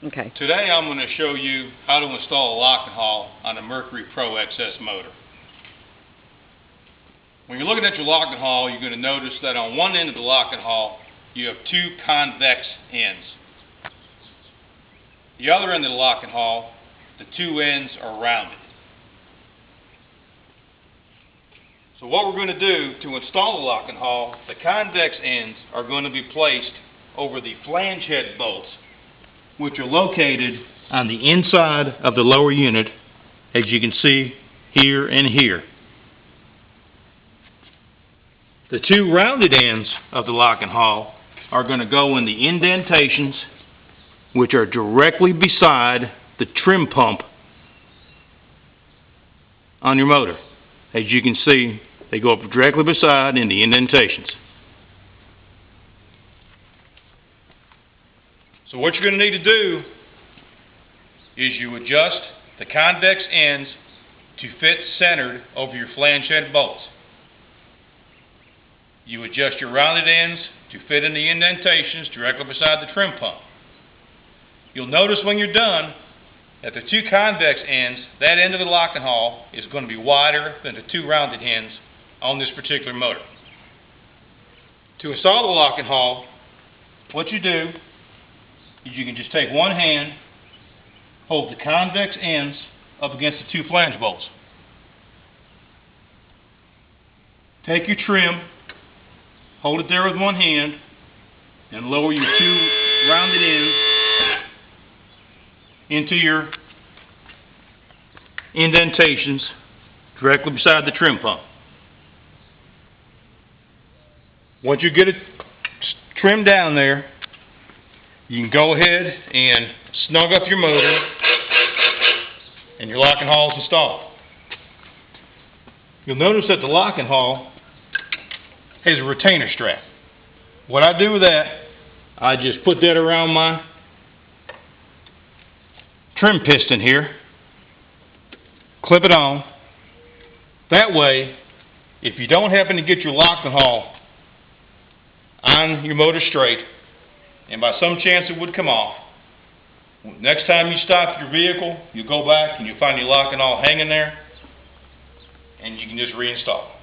Okay. Today I'm going to show you how to install a Lock-n-Haul on a Mercury ProXS motor. When you're looking at your Lock-n-Haul, you're going to notice that on one end of the Lock-n-Haul you have two convex ends. The other end of the Lock-n-Haul, the two ends are rounded. So what we're going to do to install the Lock-n-Haul, the convex ends are going to be placed over the flange head bolts, which are located on the inside of the lower unit, as you can see here and here. The two rounded ends of the Lock-n-Haul are going to go in the indentations, which are directly beside the trim pump on your motor. As you can see, they go up directly beside in the indentations. So what you're going to need to do is you adjust the convex ends to fit centered over your flange head bolts. You adjust your rounded ends to fit in the indentations directly beside the trim pump. You'll notice when you're done that the two convex ends, that end of the Lock-n-Haul, is going to be wider than the two rounded ends on this particular motor. To install the Lock-n-Haul, what you do is you can just take one hand, hold the convex ends up against the two flange bolts. Take your trim, hold it there with one hand, and lower your two rounded ends into your indentations directly beside the trim pump. Once you get it trimmed down there, you can go ahead and snug up your motor and your Lock-n-Haul is installed. You'll notice that the Lock-n-Haul has a retainer strap. What I do with that, I just put that around my trim piston here, clip it on. That way, if you don't happen to get your Lock-n-Haul on your motor straight, and by some chance it would come off, next time you stop your vehicle, you go back and you find your Lock-n-Haul hanging there, and you can just reinstall it.